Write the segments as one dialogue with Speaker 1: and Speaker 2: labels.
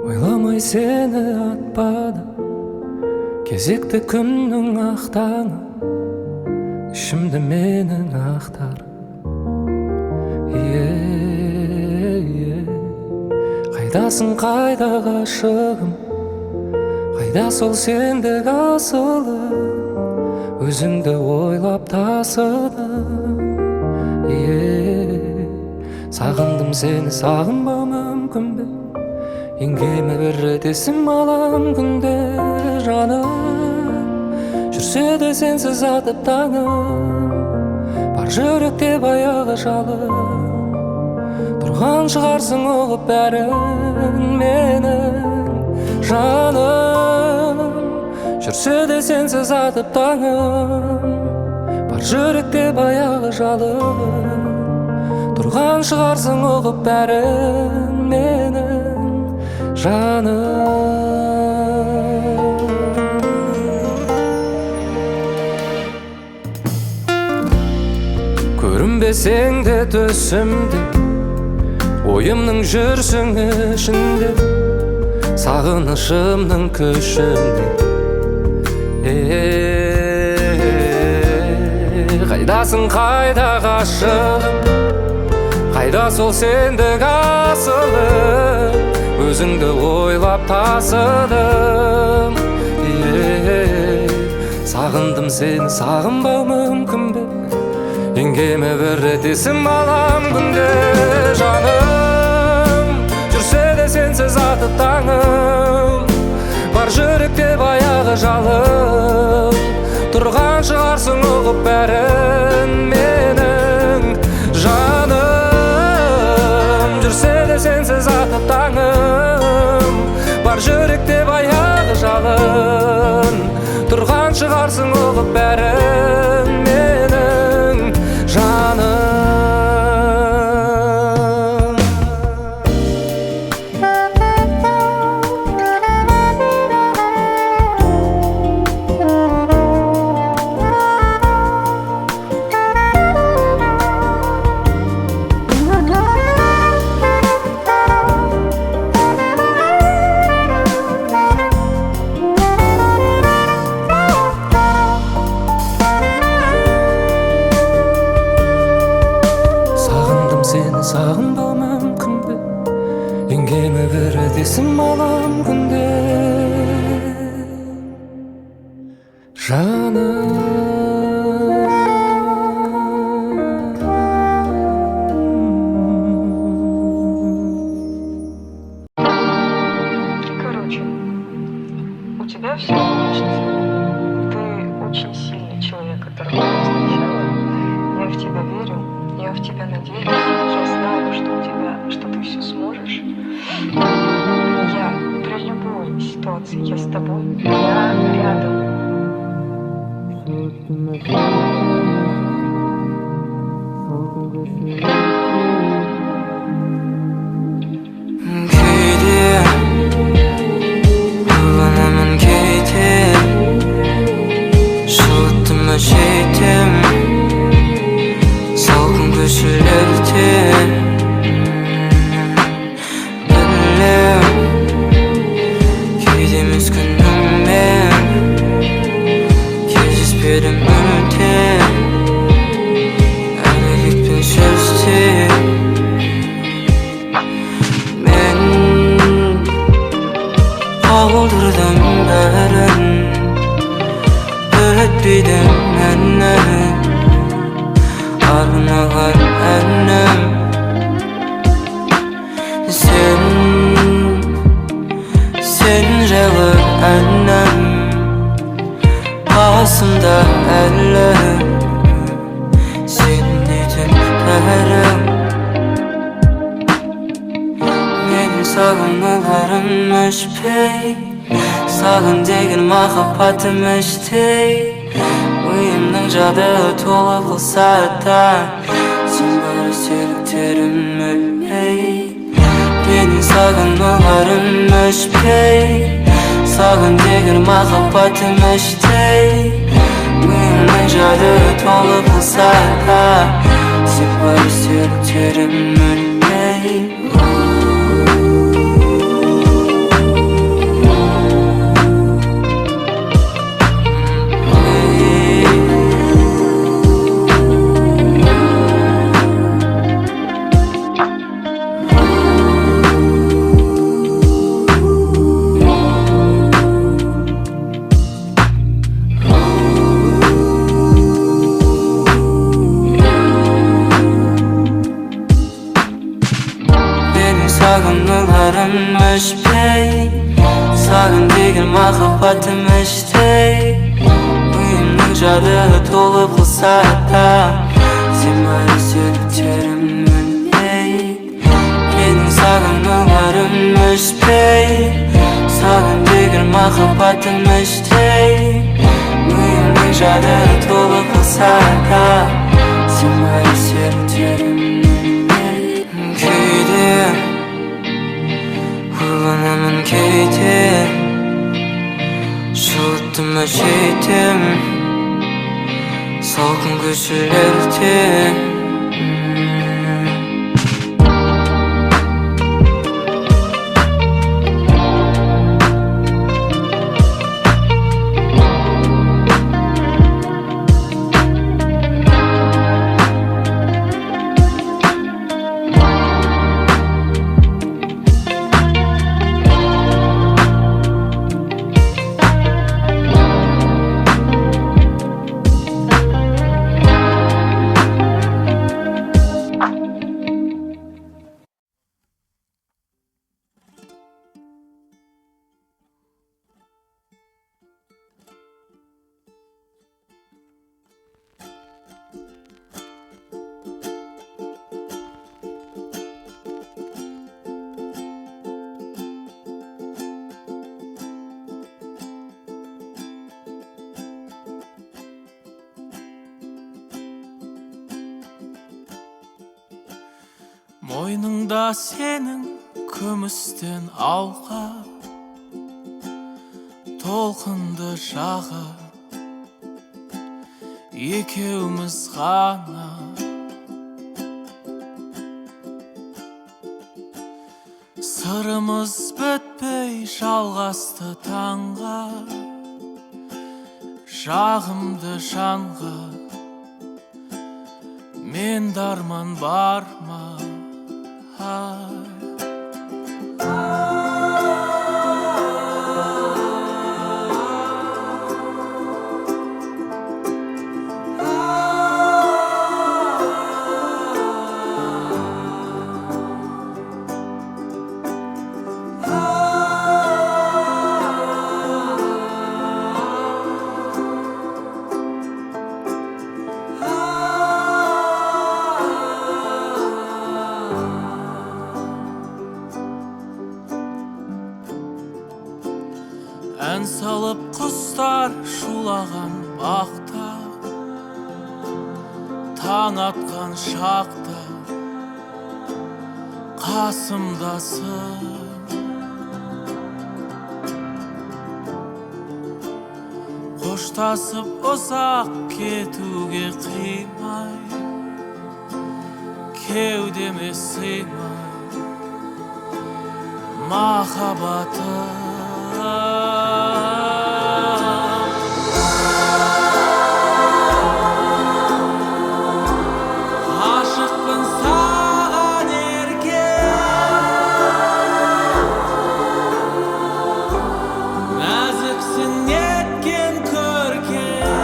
Speaker 1: ойламай сені атпады кезекті күннің ақтаңы, ішімді менің ақтар. Қайдасың, қайда ғашығым, қайда сол сендік асылым, өзіңді ойлап тасыдым. Сағындым сені, сағынбау мүмкін бе? Еңгеме бір рет есім алам күнде жаным. Жүрсе де сенсіз атып таңым, бар жүректе баяғы жалым. Тұрған шығарсың оғып бәрін менің жаным. Жүрсе де сенсіз атып таңым, бар жүректе баяғы жалым. Тұрған шығарсың оғып бәрін менің жаным. Көрінбесең де төсімде, ойымның жүрсің ішінде, сағынышымның күшінде. Қайдасың, қайда ғашығым, қайда сол сендік асылым, өзіңді ойлап тасыдым. Сағындым сені, сағынбау мүмкін бе? Еңгеме бір рет есім алам күнде жаным. Жүрсе де сенсіз атып таңым, бар жүректе баяғы жалым. Тұрған шығарсың оғып бәрін менің жаным. Жүрсе де сенсіз атып таңым, бар жүректе баяғы жалын. Тұрған шығарсың оғып бәрін менің жаным. Сені сағынбау мүмкін бе? Еңгеме бір рет есім алам күнде жаным.
Speaker 2: Короче, у тебя все получится. Ты очень сильный человек, которого я встречала. Я в тебя верю, я в тебя надеюсь. Я знаю, что ты все сможешь. Я при любой ситуации, я с тобой, я рядом.
Speaker 3: Kaldırdım beren, ötbidem ennem, armağan ennem. Sen revi ennem, kasımda ellem, sen dedim derim. Sağınmalarım pey, sağın degen mahabbetім pey. Uyumның жады толы қылса да, сен бар сүйіктерім ей. Менің сағынмаларым пей, сағын деген маhabbetім пей. Uyumның жады толы қылса да, сен бар сүйіктерім ей. өшпей, саған деген махаббатым іштей. Ойымның жады толып қалса да, сен бәрі сүйіктерім өлмей. Менің саған өмірім өшпей, саған деген махаббатым іштей. Ойымның жады толып қалса да, сен бәрі сүйіктерім өлмей. Кейде ойланамын, кейде жылытым өшейтем салқын көшелерде.
Speaker 4: Мойныңда сенің күмістен алқа, толқынды жағы екеуміз ғана. Сырымыз бітпей жалғасты таңға, жағымды жанға мен дарман бар ма? Ән салып құстар шулаған бақта, таң атқан шақта қасымдасың. Қоштасып ұзақ кетуге қимай, кеудеме сыймай махаббатым. Ғашықпын саған еркем, нәзіксің неткен көркем,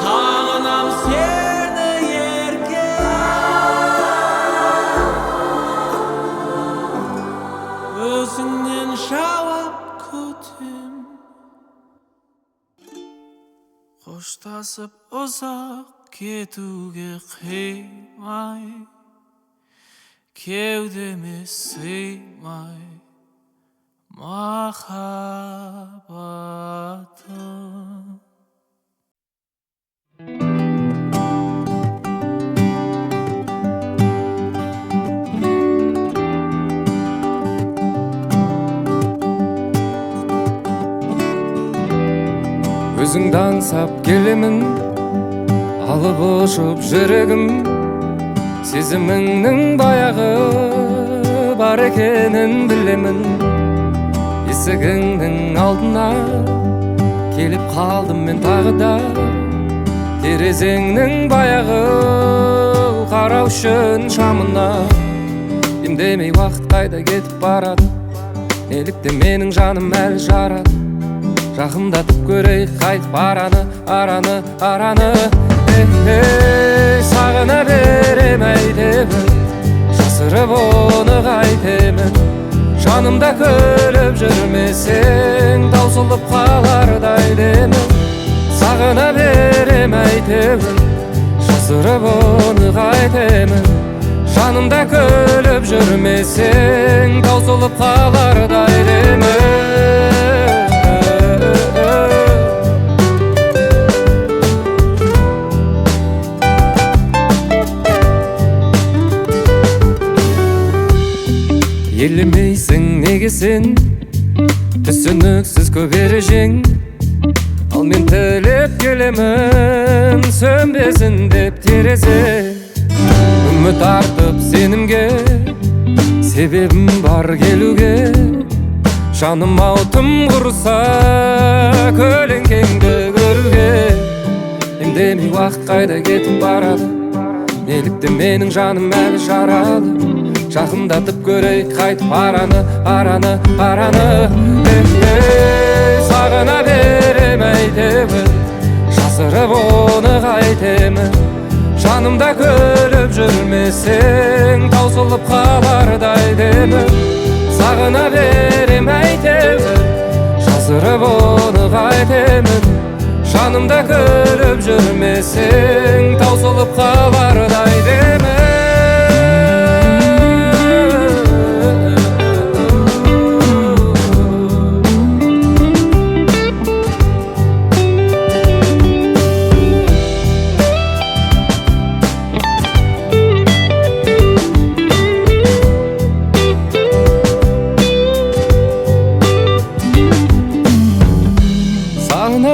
Speaker 4: сағынам сені еркем, өзіңнен жауап күтем. Қоштасып ұзақ кетуге қимай, кеудеме сыймай махаббатым.
Speaker 1: Өзіңді аңсап келемін, алып ұшып жүрегім, сезіміңнің баяғы бар екенін білемін. Есігіңнің алдына келіп қалдым мен тағы да, терезеңнің баяғы қарау үшін шамына. Демдемей уақыт қайда кетіп барады, неліктен менің жаным әлі жарады. Жақындатып көрейік қайтып араны. Сағына берем әйтеуір, жанымда күліп жүрмесең таусылып қалардай деме сағына берем әйтеуір жасырып оны қайтемін жанымда күліп жүрмесең таусылып қалардай деме елемейсің неге сен түсініксіз көп ережең ал мен тілеп келемін сөнбесін деп терезе үміт артып сенімге себебім бар келуге жаным ау тым құрса көлеңкеңді көруге емдемей уақыт қайда кетіп барады неліктен менің жаным әлі жаралы жақындатып көрейік қайтып араны сағына берем әйтеуір жасырып оны қайтемін жанымда күліп жүрмесең таусылып қалардай деме сағына берем әйтеуір жасырып оны қайтемін жанымда күліп жүрмесең таусылып қалардай деме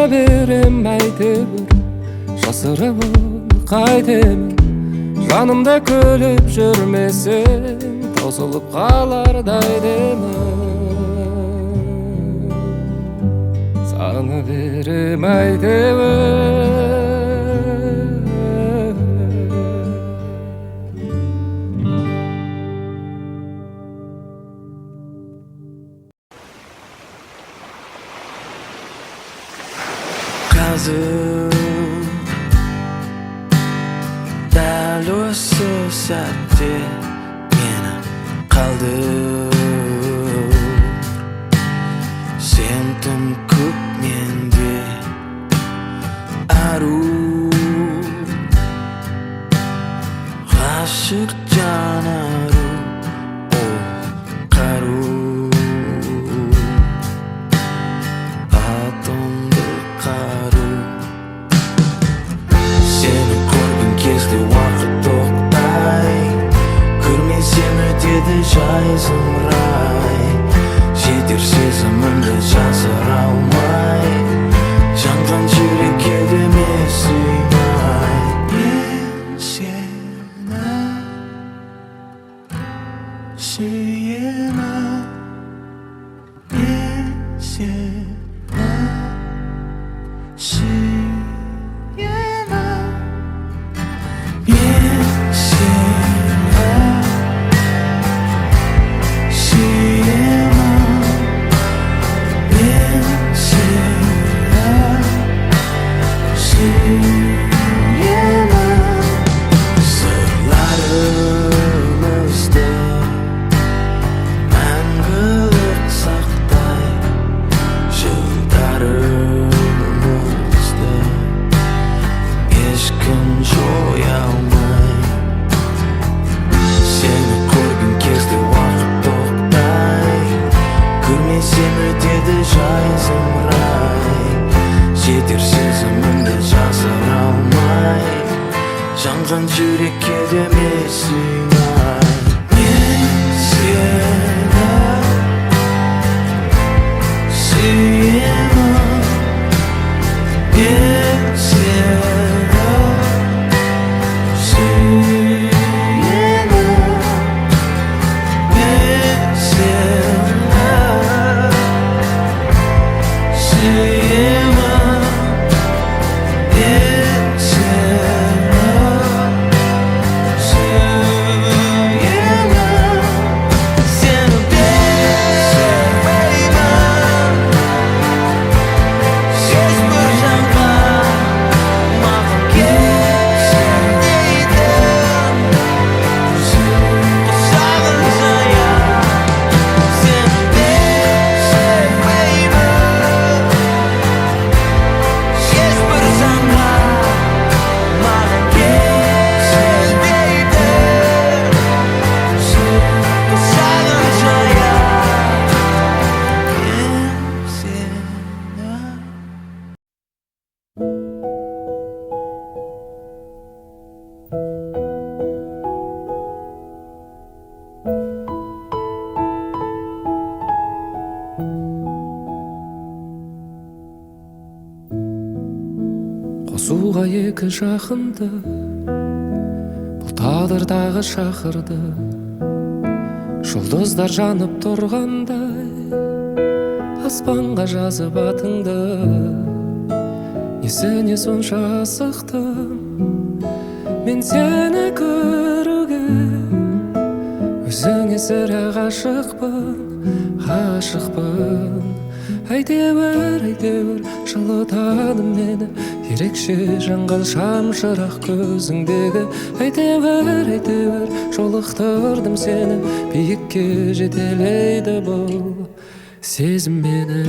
Speaker 1: берем әйтеуір жасырып оны қайтемін жанымда күліп жүрмесең таусылып қалардай деме сағына берем әйтеуір
Speaker 4: дәл осы сәтте мені қалдыр сен тым көп менде ару ғашық жан ару қару атомды қару уақыт тоқтай көрмесем өтеді жай зымырай жетер сезімімді жасыра алмай жанған жүрекке деме сыймай мен сені сүйемін мен сені жанған жүрекке деме сыймай мен сені сүйемін мен сені сүйемін мен сені сүйемін мен сені
Speaker 1: суға екі жақынды, бұл тағдырдағы шақырды. Жұлдыздар жанып тұрғандай, аспанға жазып атыңды. Несіне сонша асықтым мен сені көруге, өзіңе сірә ғашықпын. Әйтеуір жылытады мені, ерекше жанған шамшырақ көзіңдегі. Әйтеуір жолықтырдым сені, биікке жетелейді бұл сезім мені.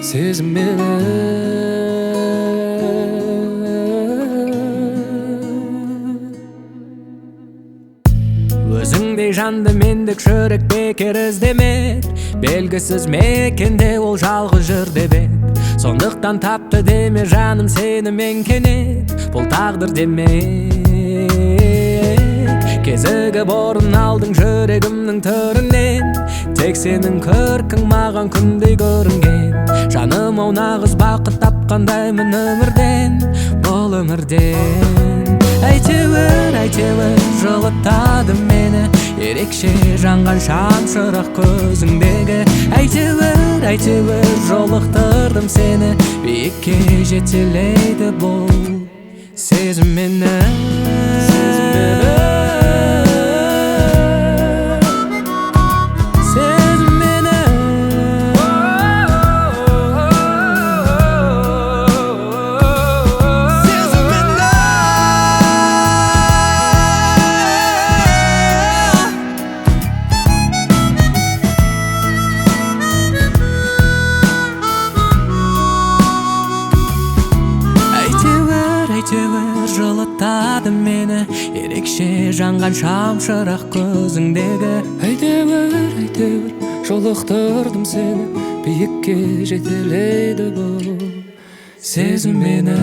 Speaker 1: Сезім мені. Өзіңдей жанды мендік жүрек бекер іздемек, белгісіз мекенде ол жалғыз жүр деп ек. Сондықтан тапты деме жаным сені мен кенет, бұл тағдыр демек. Кезігіп орын алдың жүрегімнің төрінен, тек сенің көркің маған күндей көрінген. Жаным ау нағыз бақыт тапқандаймын өмірден, бұл өмірден. Әйтеуір жылытады мені, ерекше жанған шамшырақ көзіңдегі. Әйтеуір жолықтырдым сені, биікке жетелейді бұл сезім мені. Әйтеуір жылытады мені, ерекше жанған шамшырақ көзіңдегі. Әйтеуір жолықтырдым сені, биікке жетелейді бұл сезім мені.